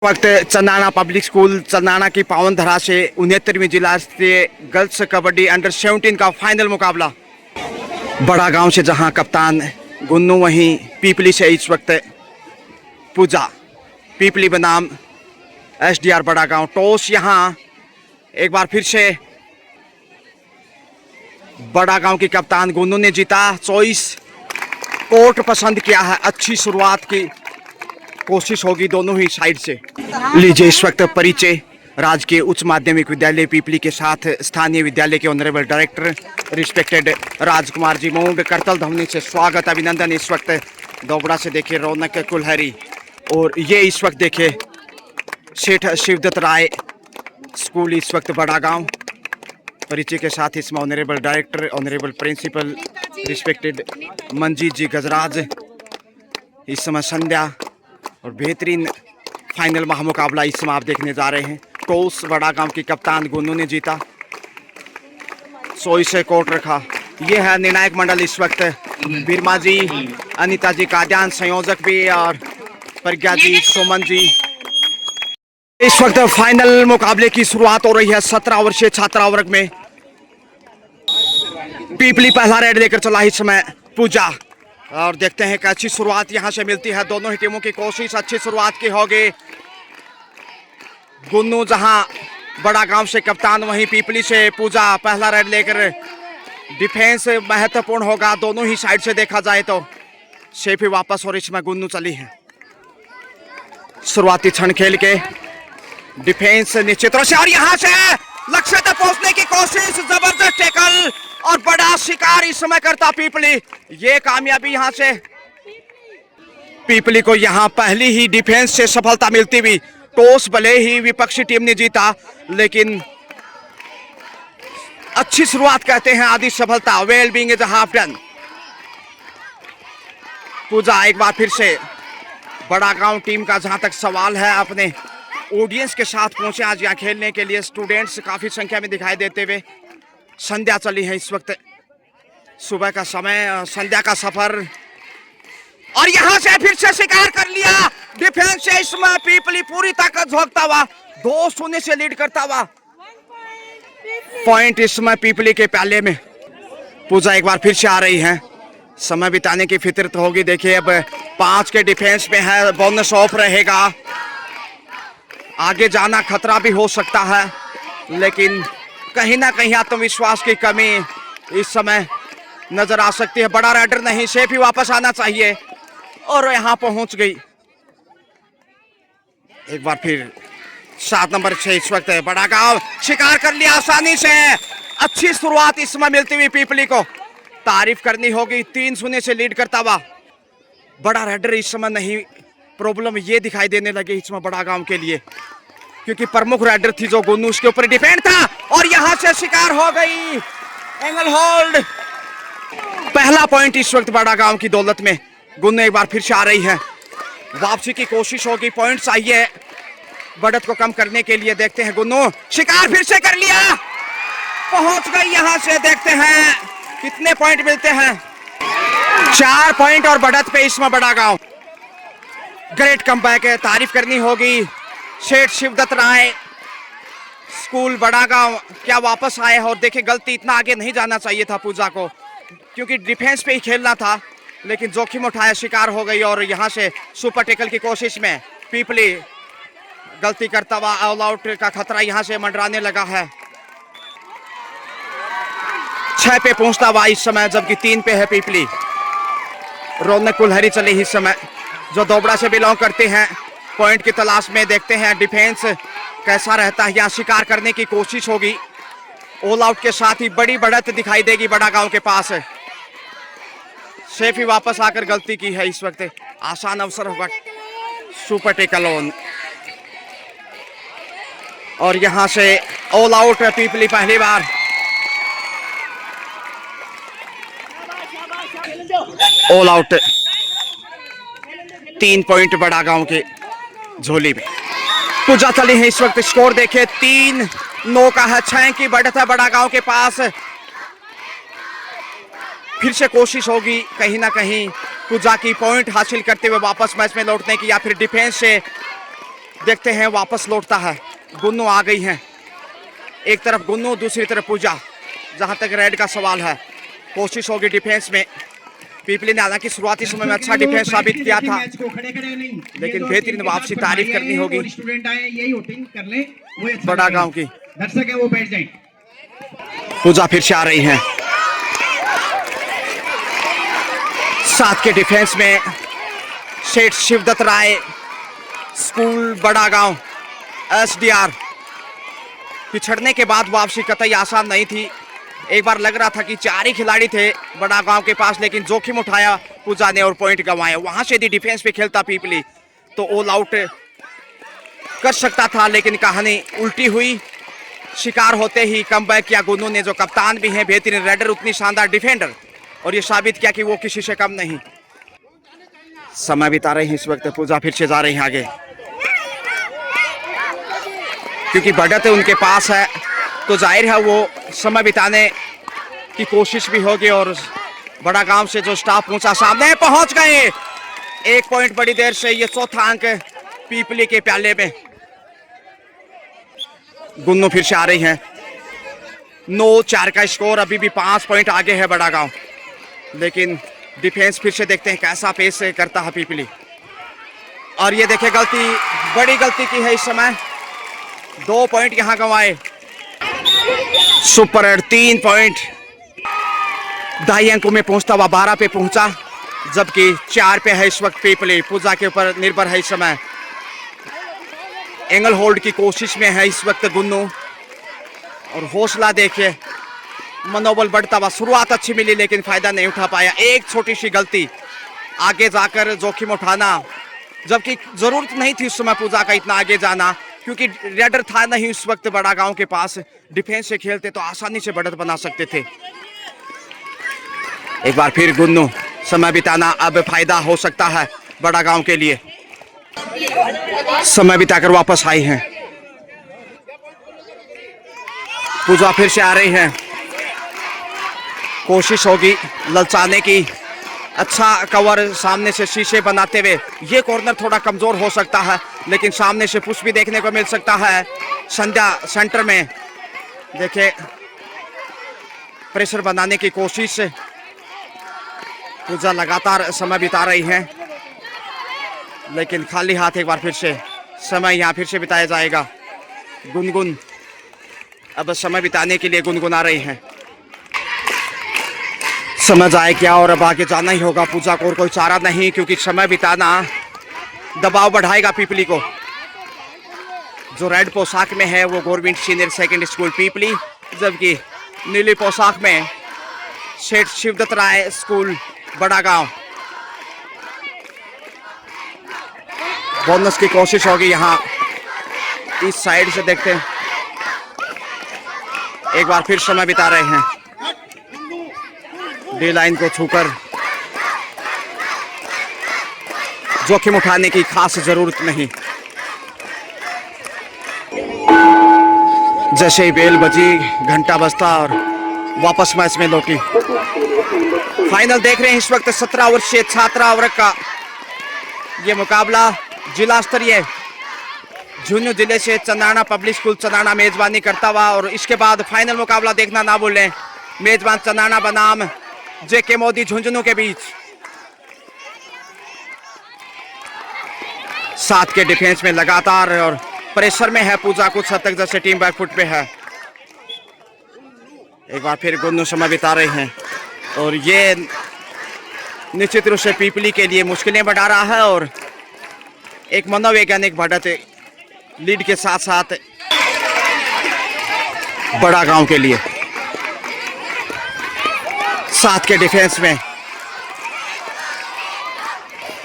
वक्त Chandana public school Chandana की पावन धरा से 69वीं जिला स्तरीय गर्ल्स कबड्डी अंडर 17 का फाइनल मुकाबला। बड़ा गांव से जहां कप्तान गुन्नू, वहीं पीपली से इस वक्त पूजा। पीपली बनाम एसडीआर बड़ा गांव। टॉस यहां एक बार फिर से बड़ा गांव की कप्तान गुन्नू ने जीता। चॉइस कोर्ट पसंद किया है। अच्छी शुरुआत की कोशिश होगी दोनों ही साइड से। लीजिए इस वक्त परिचय राजकीय उच्च माध्यमिक विद्यालय पीपली के साथ स्थानीय विद्यालय के honourable director respected Rajkumar ji मोंग। करतल ध्वनि से स्वागत अभिनंदन। इस वक्त दोबड़ा से देखिए रौनक कुलहरी, और ये इस वक्त देखिए सेठ शिवदत्त राय स्कूल इस वक्त बड़ा गांव। परिचय के साथ इसमें honourable director, honourable principal respected Manjeet ji Gajraj. इस समय संध्या और बेहतरीन फाइनल महामुकाबला इस समय आप देखने जा रहे हैं। टॉस बड़ा गांव की कप्तान गुन्नू ने जीता। 100 से कोर्ट रखा। ये है निर्णायक मंडल इस वक्त। बिरमा जी, अनिता जी काद्यान संयोजक भी, और प्रज्ञा जी, सुमन जी। इस वक्त फाइनल मुकाबले की शुरुआत हो रही है 17 वर्षीय छात्रा वर्ग में। पीपली पहला रेड लेकर चला इस समय पूजा, और देखते हैं कि अच्छी शुरुआत यहां से मिलती है। दोनों ही टीमों की कोशिश अच्छी शुरुआत की होगी। गुन्नू जहां बड़ा गांव से कप्तान, वहीं पीपली से पूजा पहला रेड लेकर। डिफेंस महत्वपूर्ण होगा दोनों ही साइड से देखा जाए तो। शेफी वापस और इसमें गुन्नू चली है। शुरुआती क्षण खेल के डिफेंस निश्चित रूप से, और यहां से लक्ष्य तक पहुंचने की कोशिश। जबरदस्त टैकल और बड़ा शिकार इस समय करता पीपली। ये कामयाबी यहां से पीपली को यहां पहली ही डिफेंस से सफलता मिलती हुई। टॉस भले ही विपक्षी टीम ने जीता, लेकिन अच्छी शुरुआत कहते हैं आधी सफलता। Well being is half done. पूजा एक बार फिर से बड़ा गांव टीम का जहां तक सवाल है अपने ऑडियंस के साथ पहुंचे आज यहाँ खेलने के लिए। स्टूडेंट्स काफी संख्या में दिखाई देते हुए। संध्या चली है इस वक्त, सुबह का समय, संध्या का सफर, और यहां से फिर से शिकार कर लिया डिफेंस से। इसमें पीपली पूरी ताकत झोंकता हुआ 2-0 से लीड करता हुआ। पॉइंट इसमें पीपली के प्याले में। पूजा एक बार फिर से आ रही है। समय बिताने की फितरत होगी। देखिए अब 5 के डिफेंस में है, बोनस ऑफ रहेगा। आगे जाना खतरा भी हो सकता है, लेकिन कहीं ना कहीं आत्मविश्वास की कमी इस समय नजर आ सकती है। बड़ा राइडर नहीं, शेफ ही वापस आना चाहिए, और यहां पहुंच गई। एक बार फिर 7 नंबर से इस वक्त बड़ा गांव शिकार कर लिया आसानी से। अच्छी शुरुआत इस समय मिलती हुई पीपली को तारीफ करनी होगी। 3-0 से लीड करता हुआ बड़ा राइडर इस समय नहीं। प्रॉब्लम ये दिखाई देने लगी इसमें बड़ा गांव के लिए, क्योंकि प्रमुख राइडर थी जो गुन्नू, उसके ऊपर डिपेंड था, और यहां से शिकार हो गई। Angle hold. पहला पॉइंट इस वक्त बड़ा गांव की दौलत में। गुन्नू एक बार फिर से आ रही है। वापसी की कोशिश होगी। पॉइंट चाहिए बढ़त को कम करने के लिए। देखते हैं गुन्नू शिकार फिर से कर लिया, पहुंच गई यहां से। देखते हैं कितने पॉइंट मिलते हैं। 4 पॉइंट और बढ़त पे इसमें बड़ा गांव। ग्रेट कमबैक है, तारीफ करनी होगी। सेठ शिवदत्त राय स्कूल बड़ा गांव क्या वापस आए। और देखिए गलती, इतना आगे नहीं जाना चाहिए था पूजा को, क्योंकि डिफेंस पे ही खेलना था, लेकिन जोखिम उठाया, शिकार हो गई। और यहां से सुपर टेकल की कोशिश में पीपली गलती करता हुआ ऑल आउट का खतरा यहां से मंडराने लगा है। 6 पे पहुंचता हुआ इस समय, जबकि 3 पे है पीपली। रौनक कुलहरी चली इस समय, जो दोबड़ा से बिलोंग करते हैं। पॉइंट की तलाश में। देखते हैं डिफेंस कैसा रहता है। यहाँ शिकार करने की कोशिश होगी। ऑल आउट के साथ ही बड़ी बढ़त दिखाई देगी बड़ा गांव के पास। शेफ ही वापस आकर गलती की है इस वक्त। आसान अवसर होगा। सुपर टेकल ऑन, और यहां से ऑल आउट पीपली पहली बार। All out. 3 पॉइंट बड़ा गांव के झोली में। पूजा चली है इस वक्त। स्कोर देखे 3-9 का है। 6 की बढ़त है बड़ा गांव के पास। फिर से कोशिश होगी कहीं ना कहीं पूजा की पॉइंट हासिल करते हुए वापस मैच में लौटने की, या फिर डिफेंस से देखते हैं वापस लौटता है। गुन्नू आ गई हैं, एक तरफ गुन्नू दूसरी तरफ पूजा। जहां तक रेड का सवाल है, कोशिश होगी डिफेंस में। पीपली ने हालांकि शुरुआती समय में अच्छा डिफेंस साबित किया था, लेकिन बेहतरीन वापसी तारीफ करनी होगी बड़ा गांव की। दर्शक है वो बैठ जाए। पूजा फिर से आ रही हैं, साथ के डिफेंस में सेठ शिवदत्त राय स्कूल बड़ा गांव SDR। पिछड़ने के बाद वापसी कतई आसान नहीं थी। एक बार लग रहा था कि 4 ही खिलाड़ी थे बड़ा गांव के पास, लेकिन जोखिम उठाया पूजा ने और पॉइंट गंवाए। वहां से यदि डिफेंस पे खेलता पीपली तो ऑल आउट कर सकता था, लेकिन कहानी उल्टी हुई। शिकार होते ही कमबैक किया गुन्नू ने, जो कप्तान भी हैं, बेहतरीन रेडर, उतनी शानदार डिफेंडर, और ये साबित किया कि वो किसी से कम नहीं। समय बिता रही है इस वक्त पूजा, फिर से जा रही है आगे, क्योंकि बढ़त उनके पास है तो जाहिर है वो समय बिताने की कोशिश भी होगी। और बड़ा गांव से जो स्टाफ पहुंचा, सामने पहुंच गए। 1 पॉइंट बड़ी देर से, ये चौथा अंक पीपली के प्याले में। गुन्नू फिर से आ रही हैं, 9-4 का स्कोर, अभी भी 5 पॉइंट आगे है बड़ा गांव। लेकिन डिफेंस फिर से देखते हैं कैसा पेश करता है पीपली। और ये देखे गलती, बड़ी गलती की है इस समय, 2 पॉइंट यहां गंवाए। सुपर 3 पॉइंट 2.5 अंकों में पहुंचता हुआ 12 पे पहुंचा, जबकि 4 पे है इस वक्त पीपली। पूजा के ऊपर निर्भर है इस समय, एंगल होल्ड की कोशिश में है इस वक्त गुन्नू। और हौसला देखिए, मनोबल बढ़ता हुआ। शुरुआत अच्छी मिली लेकिन फायदा नहीं उठा पाया। एक छोटी सी गलती, आगे जाकर जोखिम उठाना, जबकि जरूरत नहीं थी उस समय पूजा का इतना आगे जाना, क्योंकि रेडर था नहीं उस वक्त बड़ा गांव के पास। डिफेंस से खेलते तो आसानी से बढ़त बना सकते थे। एक बार फिर गुन्नू, समय बिताना अब फायदा हो सकता है बड़ा गांव के लिए। समय बिताकर वापस आई हैं पूजा, फिर से आ रही हैं, कोशिश होगी ललचाने की। अच्छा कवर सामने से शीशे बनाते हुए, ये कॉर्नर थोड़ा कमजोर हो सकता है, लेकिन सामने से पुश भी देखने को मिल सकता है। संध्या सेंटर में देखिए प्रेशर बनाने की कोशिश, पूजा लगातार समय बिता रही हैं, लेकिन खाली हाथ एक बार फिर से समय यहाँ फिर से बिताया जाएगा। गुनगुन अब समय बिताने के लिए गुनगुना रही हैं। समझ आए क्या, और अब आगे जाना ही होगा पूजा को, और कोई चारा नहीं, क्योंकि समय बिताना दबाव बढ़ाएगा पीपली को। जो रेड पोशाक में है वो गवर्नमेंट सीनियर सेकेंडरी स्कूल पीपली, जबकि नीली पोशाक में सेठ शिवदत्त राय स्कूल बड़ा गांव। बोनस की कोशिश होगी यहाँ, इस साइड से देखते हैं। एक बार फिर समय बिता रहे हैं, डी लाइन को छूकर। जोखिम उठाने की खास जरूरत नहीं। जैसे ही बेल बजी, घंटा बजता और वापस मैच में लौटी। फाइनल देख रहे हैं इस वक्त 17 वर्षीय छात्रा वर्ग का ये मुकाबला। जिला स्तरीय झुंझुनू जिले से चंदाना पब्लिक स्कूल चंदाना मेजबानी करता हुआ, और इसके बाद फाइनल मुकाबला देखना ना भूलें, मेजबान चंदाना बनाम JK मोदी झुंझुनू के बीच। साथ के डिफेंस में लगातार और प्रेशर में है पूजा, कुछ हद तक जैसे टीम बैक फुट पे है। एक बार फिर गुन्नू समय बिता रहे हैं, और ये निश्चित रूप से पीपली के लिए मुश्किलें बढ़ा रहा है, और एक मनोवैज्ञानिक बढ़त लीड के साथ साथ बड़ा गांव के लिए। साथ के डिफेंस में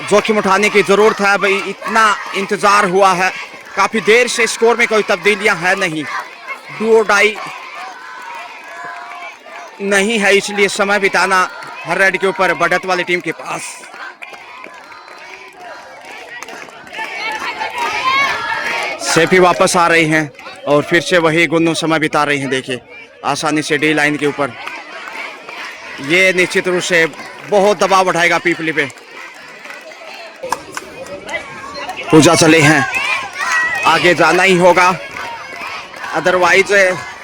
जोखिम उठाने की जरूरत है। भाई इतना इंतजार हुआ है, काफी देर से स्कोर में कोई तब्दीलियां है नहीं, डू और डाई नहीं है, इसलिए समय बिताना हर रेड के ऊपर बढ़त वाली टीम के पास। सेफी वापस आ रही हैं, और फिर से वही गुन्नू समय बिता रही हैं। देखिए आसानी से डी लाइन के ऊपर, ये निश्चित रूप से बहुत दबाव बढ़ाएगा पीपली पे। पूजा चले हैं, आगे जाना ही होगा, अदरवाइज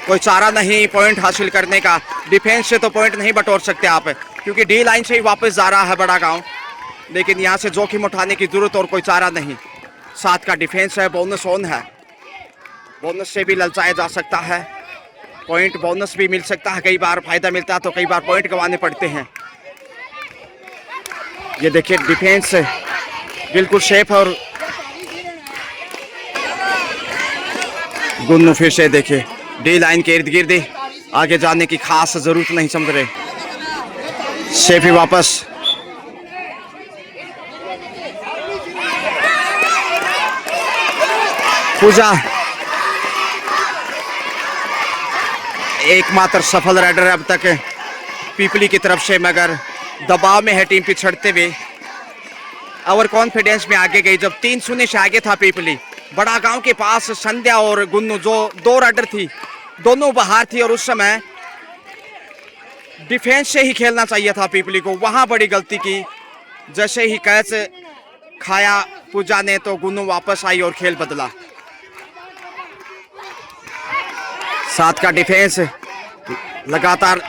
कोई चारा नहीं पॉइंट हासिल करने का। डिफेंस से तो पॉइंट नहीं बटोर सकते आप, क्योंकि डी लाइन से ही वापस जा रहा है बड़ा गांव, लेकिन यहाँ से जोखिम उठाने की जरूरत और कोई चारा नहीं। 7 का डिफेंस है, बोनस ऑन है, बोनस से भी ललचाया जा सकता है, पॉइंट बोनस भी मिल सकता है, कई बार फायदा मिलता है तो कई बार पॉइंट गंवाने पड़ते हैं। ये देखिए डिफेंस बिल्कुल सेफ, और गुन्नू फिर से देखिए डी लाइन के इर्द गिर्द आगे जाने की खास जरूरत नहीं समझ रहे। सेफ ही वापस, पूजा एकमात्र सफल राइडर है अब तक पीपली की तरफ से, मगर दबाव में है टीम पिछड़ते हुए। ओवर कॉन्फिडेंस में आगे गई, जब 3-0 से आगे था पीपली। बड़ा गांव के पास संध्या और गुन्नू जो 2 राइडर थी, दोनों बाहर थी, और उस समय डिफेंस से ही खेलना चाहिए था पीपली को। वहां बड़ी गलती की, जैसे ही कैच खाया पूजा ने तो गुन्नू वापस आई और खेल बदला। 7 का डिफेंस लगातार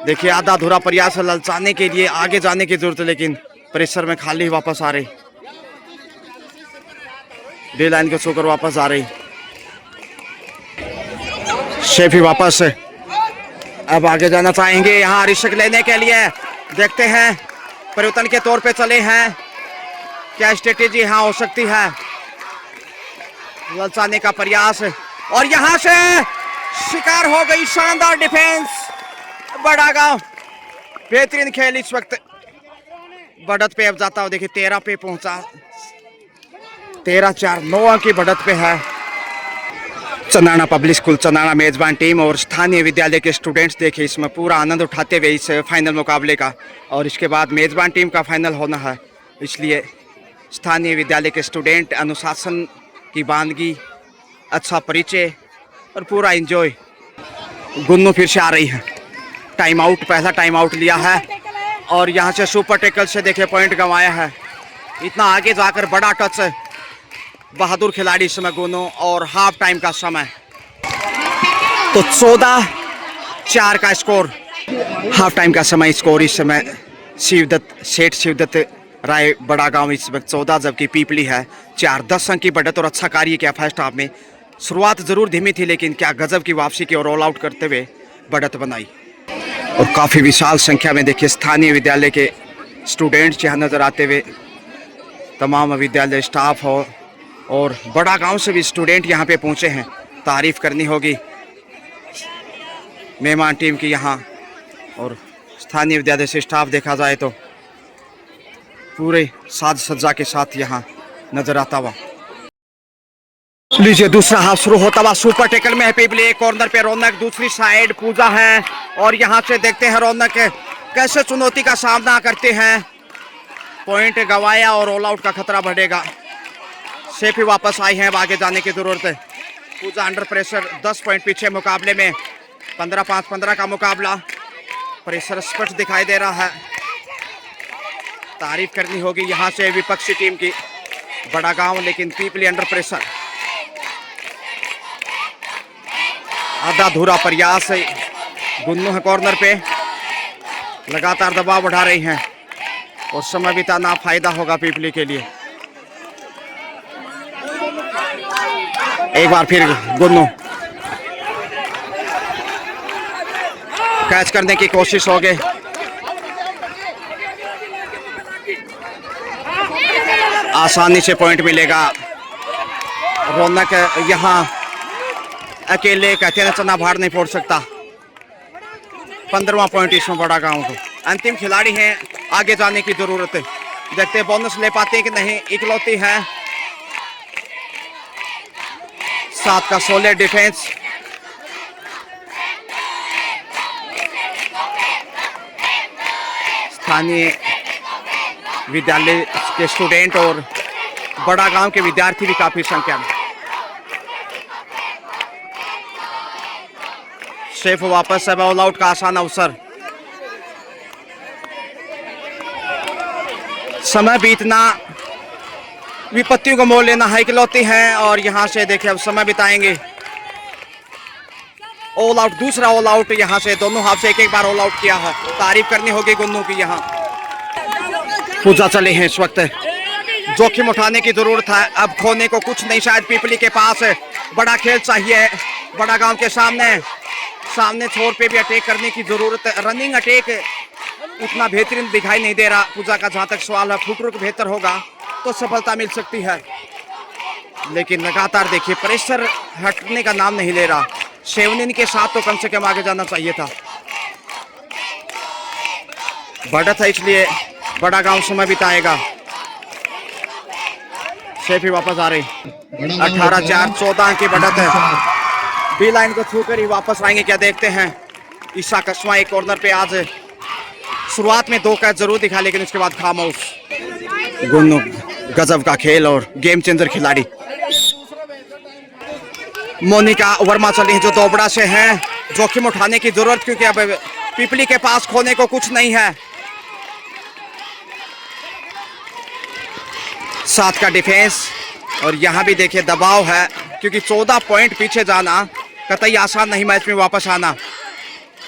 देखिए आधा अधूरा प्रयास ललचाने के लिए आगे जाने की जरूरत है, लेकिन प्रेशर में खाली वापस आ रही, डी लाइन के छोकर वापस आ रही। शेफी वापस अब आगे जाना चाहेंगे यहाँ रिस्क लेने के लिए, देखते हैं परिवर्तन के तौर पे चले हैं, क्या स्ट्रेटेजी यहाँ हो सकती है। ललचाने का प्रयास, और यहाँ से शिकार हो गई, शानदार डिफेंस। बड़ा गांव बेहतरीन खेल इस वक्त बढ़त पे अब जाता हुआ, देखिए 13 पे पहुंचा, 13-4 9 अंक की बढ़त पे है। चंदाना पब्लिक स्कूल चंदाना मेजबान टीम और स्थानीय विद्यालय के स्टूडेंट्स देखे इसमें पूरा आनंद उठाते हुए इस फाइनल मुकाबले का, और इसके बाद मेजबान टीम का फाइनल होना है, इसलिए स्थानीय विद्यालय के स्टूडेंट अनुशासन की बानगी, अच्छा परिचय और पूरा एंजॉय। गुन्नू फिर से आ रही है, टाइम आउट, पहला टाइम आउट लिया है, और यहाँ से सुपर टैकल से देखे पॉइंट गंवाया है। इतना आगे जाकर बड़ा टच, बहादुर खिलाड़ी इस समय गुन्नू, और हाफ टाइम का समय तो 14-4 का स्कोर। हाफ टाइम का समय स्कोर इस समय शिवदत्त सेठ शिवदत्त राय बड़ा गांव इस वक्त 14, जबकि पीपली है 4। 10 अंक की बढ़त और अच्छा कार्य किया फर्स्ट हाफ में। शुरुआत जरूर धीमी थी, लेकिन क्या गजब की वापसी की और ऑल आउट करते हुए बढ़त बनाई, और काफ़ी विशाल संख्या में देखिए स्थानीय विद्यालय के स्टूडेंट्स यहाँ नजर आते हुए, तमाम विद्यालय स्टाफ हो और बड़ा गांव से भी स्टूडेंट यहाँ पे पहुँचे हैं। तारीफ करनी होगी मेहमान टीम की यहाँ, और स्थानीय विद्यालय से स्टाफ देखा जाए तो पूरे साज सज्जा के साथ यहाँ नजर आता हुआ। लीजिए दूसरा हाफ शुरू होता हुआ, सुपर टैकल में है पीपली, एक कॉर्नर पे रौनक, दूसरी साइड पूजा है, और यहाँ से देखते हैं रौनक कैसे चुनौती का सामना करते हैं। पॉइंट गंवाया और ऑल आउट का खतरा बढ़ेगा। सेफ ही वापस आई हैं, अब आगे जाने की जरूरत है। पूजा अंडर प्रेशर, 10 पॉइंट पीछे मुकाबले में, 15-5 15 का मुकाबला, प्रेशर स्पष्ट दिखाई दे रहा है। तारीफ करनी होगी यहाँ से विपक्षी टीम की, बड़ा गांव, लेकिन पीपली अंडर प्रेशर। आधा अधूरा प्रयास है, गुन्नू है कॉर्नर पे, लगातार दबाव बढ़ा रही हैं, और समय बिताना फायदा होगा पीपली के लिए। एक बार फिर गुन्नू कैच करने की कोशिश हो गई, आसानी से पॉइंट मिलेगा। रौनक यहाँ अकेले कहते हैं चना भार नहीं फोड़ सकता। 15वां पॉइंट इसमें बड़ा गांव को, अंतिम खिलाड़ी हैं, आगे जाने की जरूरत है। देखते हैं बोनस ले पाते हैं कि नहीं, इकलौती है। 7 का सोलर डिफेंस, स्थानीय विद्यालय के स्टूडेंट और बड़ा गांव के विद्यार्थी भी काफी संख्या में। सेफ वापस है, ऑल आउट का आसान अवसर। समय बीतना विपत्तियों को मोल लेना है इकलौती हैं और यहाँ से देखिए अब समय बिताएंगे। ऑल आउट, दूसरा ऑल आउट यहाँ से, दोनों हाफ से एक एक बार ऑल आउट किया है। तारीफ करनी होगी गुन्नू की। यहाँ पूजा चले हैं इस वक्त, जोखिम उठाने की जरूरत है, अब खोने को कुछ नहीं शायद पीपली के पास। बड़ा खेल चाहिए बड़ा गांव के सामने छोर पे भी अटैक करने की जरूरत है। रनिंग अटैक उतना बेहतरीन दिखाई नहीं दे रहा पूजा का। जहां तक सवाल है फुटवर्क बेहतर होगा तो सफलता मिल सकती है, लेकिन लगातार देखिए प्रेशर हटने का नाम नहीं ले रहा। शेवनिन के साथ तो कम से कम आगे जाना चाहिए था। बढ़त है इसलिए बड़ा गांव समय बिताएगा। शेफी वापस आ रही, 18-4-14 की बढ़त है। बी लाइन को छूकर ही वापस आएंगे क्या, देखते हैं। ईशा कस्मा एक कॉर्नर पे आज शुरुआत में 2 कैच जरूर दिखा, लेकिन उसके बाद खामोश। गुन्नू गजब का खेल और गेम चेंजर खिलाड़ी। मोनिका वर्मा चली जो दोबड़ा से हैं, जोखिम उठाने की जरूरत क्योंकि अब पीपली के पास खोने को कुछ नहीं है। 7 का डिफेंस और यहाँ भी देखिए दबाव है क्योंकि 14 पॉइंट पीछे जाना कतई आसान नहीं, मैच में वापस आना।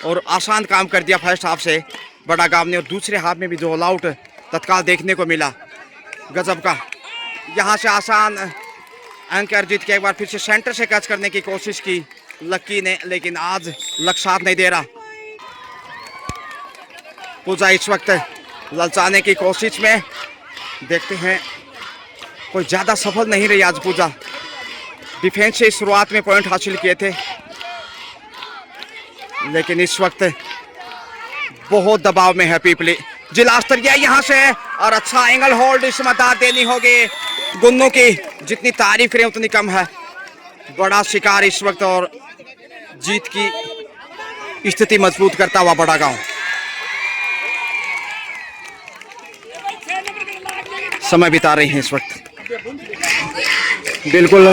और आसान काम कर दिया फर्स्ट हाफ से बड़ा गांव ने, और दूसरे हाफ में भी जो ऑल आउट तत्काल देखने को मिला गजब का। यहाँ से आसान अंक अर्जित के एक बार फिर से सेंटर से कैच करने की कोशिश की लक्की ने, लेकिन आज लक साथ नहीं दे रहा। पूजा इस वक्त ललचाने की कोशिश में, देखते हैं कोई ज़्यादा सफल नहीं रही आज पूजा। डिफेंस से शुरुआत में पॉइंट हासिल किए थे, लेकिन इस वक्त बहुत दबाव में है पीपली। जिला स्तरीय यहाँ से और अच्छा एंगल होल्ड इस मदद देनी होगी गुन्नू की। जितनी तारीफ करें उतनी कम है। बड़ा शिकार इस वक्त और जीत की स्थिति मजबूत करता हुआ बड़ा गांव। समय बिता रही हैं इस वक्त बिल्कुल।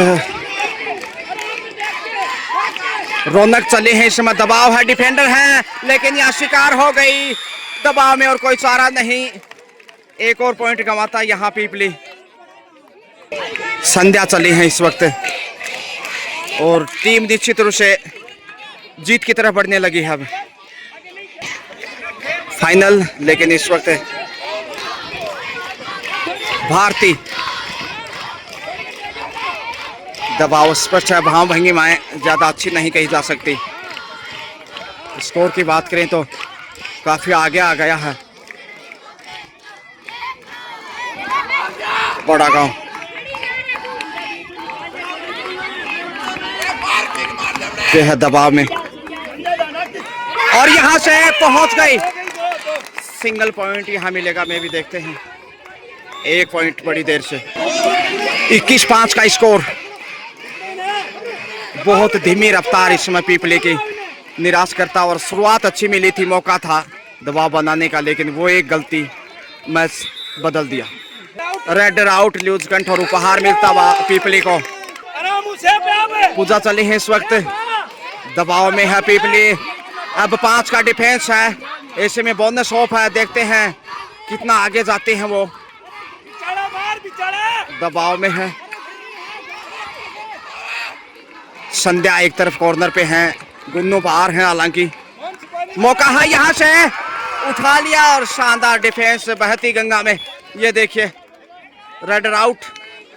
रौनक चले हैं, इस समय दबाव है, डिफेंडर है, लेकिन यहाँ शिकार हो गई दबाव में और कोई चारा नहीं। एक और पॉइंट गंवाता यहाँ पीपली। संध्या चली है इस वक्त और टीम निश्चित रूप से जीत की तरफ बढ़ने लगी है अब। फाइनल, लेकिन इस वक्त भारती दबाव स्पष्ट है। भाव भंगिमाएं ज़्यादा अच्छी नहीं कही जा सकती। स्कोर की बात करें तो काफ़ी आगे आ गया है बड़ा गांव। बेहद दबाव में और यहां से पहुंच गई। सिंगल पॉइंट यहां मिलेगा, मैं भी देखते हैं। 1 पॉइंट बड़ी देर से 21-5 का स्कोर। बहुत धीमी रफ्तार इस समय पीपले की, निराश करता। और शुरुआत अच्छी मिली थी, मौका था दबाव बनाने का, लेकिन वो एक गलती मैच बदल दिया। रेड आउट ल्यूजकंठ और उपहार मिलता हुआ पीपली को। पूजा चली है इस वक्त, दबाव में है पीपली। अब 5 का डिफेंस है, ऐसे में बोनस ऑफ है। देखते हैं कितना आगे जाते हैं वो। दबाव में है संध्या, एक तरफ कॉर्नर पे हैं, गुन्नू बाहर हैं। हालांकि मौका है, यहाँ से उठा लिया और शानदार डिफेंस बहती गंगा में। ये देखिए रेड आउट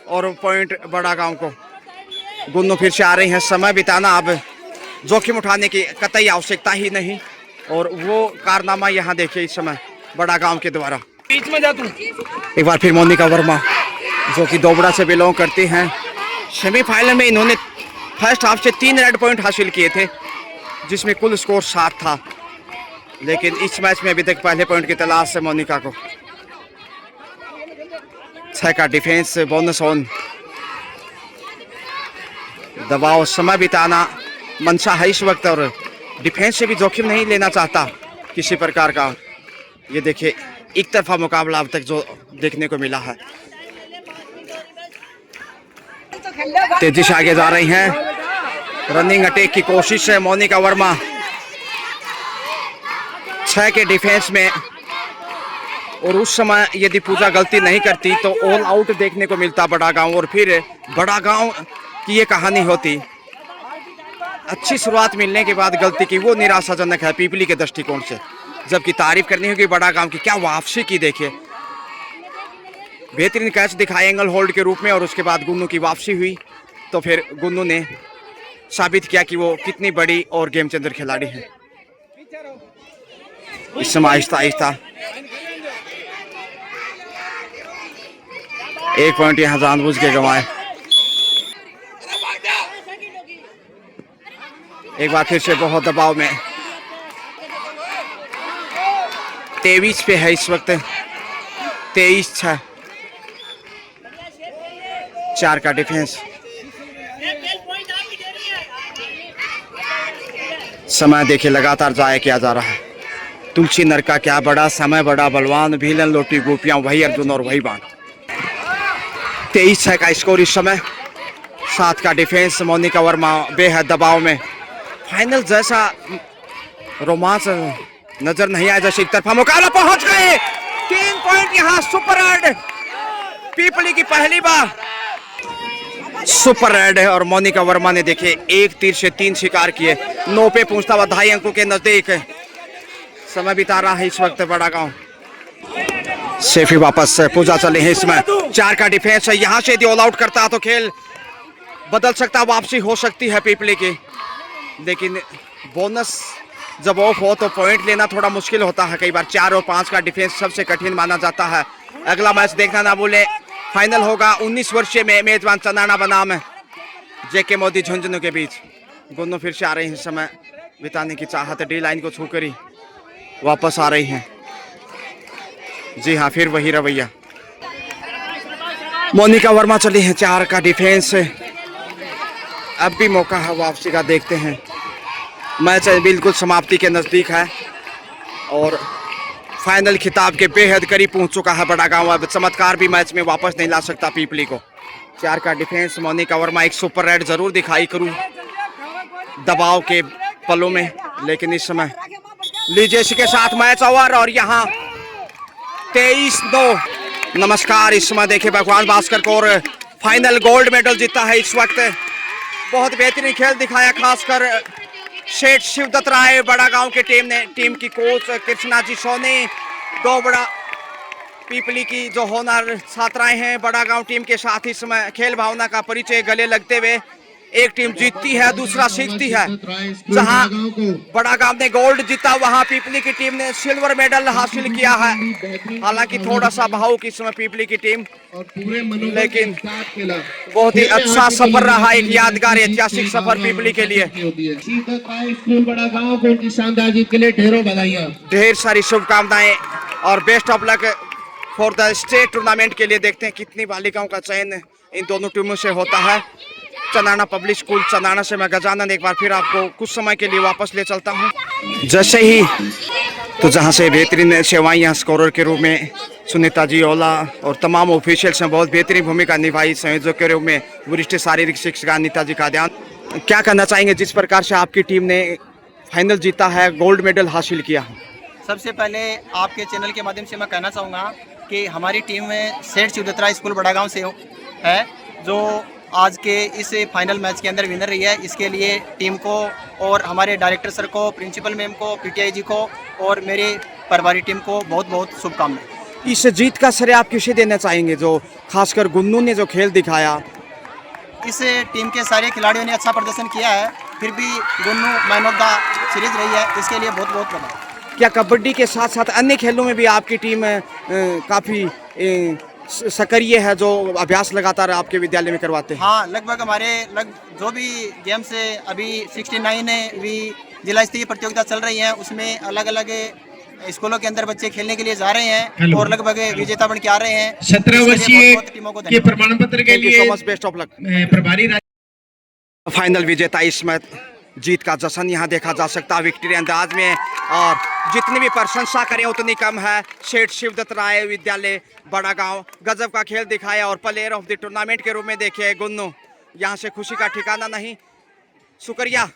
और पॉइंट बड़ा गांव को। गुन्नू फिर से आ रही हैं। समय बिताना अब जोखिम उठाने की कतई आवश्यकता ही नहीं, और वो कारनामा यहाँ देखिए इस समय बड़ा गांव के द्वारा। बीच में जा तू। एक बार फिर मोनिका वर्मा जो कि दोबड़ा से बिलोंग करती हैं। सेमीफाइनल में इन्होंने फर्स्ट हाफ से 3 रेड पॉइंट हासिल किए थे, जिसमें कुल स्कोर 7 था, लेकिन इस मैच में अभी तक पहले पॉइंट की तलाश है मोनिका को। 6 का डिफेंस, बोनस ऑन। दबाव, समय बिताना मंशा है इस वक्त, और डिफेंस से भी जोखिम नहीं लेना चाहता किसी प्रकार का। ये देखिए एक तरफा मुकाबला अब तक जो देखने को मिला है। तेजी से आगे जा रही हैं, रनिंग अटैक की कोशिश है मोनिका वर्मा। 6 के डिफेंस में और उस समय यदि पूजा गलती नहीं करती तो ऑल आउट देखने को मिलता बड़ा गांव, और फिर बड़ा गांव की ये कहानी होती। अच्छी शुरुआत मिलने के बाद गलती की वो निराशाजनक है पीपली के दृष्टिकोण से। जबकि तारीफ करनी होगी बड़ा गांव की, क्या वापसी की। देखिए बेहतरीन कैच दिखाया एंगल होल्ड के रूप में, और उसके बाद गुन्नू की वापसी हुई तो फिर गुन्नू ने साबित किया कि वो कितनी बड़ी और गेम चेंजर खिलाड़ी है। इस समय आहिस्ता आहिस्ता 1 पॉइंट यहाँ जानबूझ के गंवाए। एक बार फिर से बहुत दबाव में 23 पे है इस वक्त, 23-6, 4 का डिफेंस। समय देखिए लगातार जाया किया जा रहा है। तुलसी नर का क्या बड़ा समय, बड़ा बलवान, भीलन लोटी गोपियां, वही अर्जुन और वही बाण। 23-6 का स्कोर इस समय, 7 का डिफेंस। मोनिका वर्मा बेहद दबाव में। फाइनल जैसा रोमांच नजर नहीं आया जैसे एक तरफा मुकाबला पहुंच गए। 3 पॉइंट यहाँ सुपर रेड, पीपली की पहली बार सुपर रेड है। और मोनिका वर्मा ने देखे 1 तीर से 3 शिकार किए, 9 पे पहुंचता हुआ 2.5 अंकों के नजदीक समय बिता रहा है इस वक्त बड़ा गांव। सेफी वापस पूजा चले हैं इसमें। 4 का डिफेंस है, यहां से यदि ऑल आउट करता तो खेल बदल सकता, वापसी हो सकती है पीपली की। लेकिन बोनस जब ऑफ हो तो पॉइंट लेना थोड़ा मुश्किल होता है कई बार। 4 और 5 का डिफेंस सबसे कठिन माना जाता है। अगला मैच देखना ना भूले, फाइनल होगा 19 वर्षीय में मेजबान चंदाना बनाम जेके मोदी झुंझुनू के बीच। गुन्नू फिर से आ रही है, समय बिताने की चाहत, डी लाइन को छूकर ही वापस आ रही हैं। जी हाँ, फिर वही रवैया। मोनिका वर्मा चली है, 4 का डिफेंस। अब भी मौका है वापसी का, देखते हैं। मैच बिल्कुल समाप्ति के नजदीक है और फाइनल खिताब के बेहद करीब पहुंच चुका है बड़ा गांव। अब चमत्कार भी मैच में वापस नहीं ला सकता पीपली को। 4 का डिफेंस। मोनिका वर्मा एक सुपर रेड जरूर दिखाई करूं दबाव के पलों में, लेकिन इस समय लीजिए इसी के साथ मैच ओवर। और यहाँ 23-2। नमस्कार। इस समय देखे भगवान भास्कर को और फाइनल गोल्ड मेडल जीता है इस वक्त। बहुत बेहतरीन खेल दिखाया, खासकर शेठ शिवदत्त राय बड़ा गांव के टीम ने। टीम की कोच कृष्णा जी सोनी, 2 बड़ा पीपली की जो होनहार छात्राएं हैं बड़ा गांव टीम के साथ इस समय खेल भावना का परिचय गले लगते हुए एक टीम जीतती है, दूसरा सीखती है। जहां बड़ा गांव ने गोल्ड जीता, वहां पीपली की टीम ने सिल्वर मेडल हासिल किया है। हालांकि थोड़ा सा भावुक इस समय पीपली की टीम, लेकिन बहुत ही अच्छा सफर रहा, एक यादगार ऐतिहासिक सफर पीपली के लिए। बड़ा गांव को उनकी शानदार जीत के लिए ढेरों बधाइयां, ढेर सारी शुभकामनाएं और best of luck for the state tournament के लिए। देखते हैं कितनी बालिकाओं का चयन इन दोनों टीमों से होता है। चंदाना पब्लिक स्कूल चंदाना से मैं गजानंद एक बार फिर आपको कुछ समय के लिए वापस ले चलता हूं। जैसे ही तो जहां से बेहतरीन सेवाएं यहाँ स्कोरर के रूप में सुनीता जी ओला और तमाम ऑफिशियल्स ने बहुत बेहतरीन भूमिका निभाई। संयोजक के रूप में वरिष्ठ शारीरिक शिक्षिका नीता जी का ध्यान। क्या कहना चाहेंगे जिस प्रकार से आपकी टीम ने फाइनल जीता है, गोल्ड मेडल हासिल किया? सबसे पहले आपके चैनल के माध्यम से मैं कहना चाहूँगा कि हमारी टीम में सेठ शिवदत्त राय स्कूल बड़ा गाँव से है, जो आज के इस फाइनल मैच के अंदर विनर रही है। इसके लिए टीम को और हमारे डायरेक्टर सर को, प्रिंसिपल मैम को, पीटीआई जी को और मेरे परिवारी टीम को बहुत बहुत शुभकामनाएं। इस जीत का श्रेय आप किसे देना चाहेंगे, जो खासकर गुन्नू ने जो खेल दिखाया? इस टीम के सारे खिलाड़ियों ने अच्छा प्रदर्शन किया है, फिर भी Gunnu man of the series रही है, इसके लिए बहुत बहुत बधाई। क्या कबड्डी के साथ साथ अन्य खेलों में भी आपकी टीम काफ़ी सक्रिय है, जो अभ्यास लगातार आपके विद्यालय में करवाते हैं? हाँ, लगभग हमारे जो भी गेम्स अभी 69 भी जिला स्तरीय प्रतियोगिता चल रही है, उसमें अलग अलग स्कूलों के अंदर बच्चे खेलने के लिए जा रहे हैं और लगभग विजेता बन के आ रहे हैं। 17 वर्षीय के प्रमाण पत्र के लिए बेस्ट ऑफ लक। प्रभारी फाइनल विजेता इस मैच जीत का जश्न यहाँ देखा जा सकता है विक्ट्री अंदाज में, और जितनी भी प्रशंसा करें उतनी कम है। सेठ शिवदत्त राय विद्यालय बड़ा गांव गजब का खेल दिखाया और प्लेयर ऑफ द टूर्नामेंट के रूप में देखिए गुन्नू, यहाँ से खुशी का ठिकाना नहीं। शुक्रिया।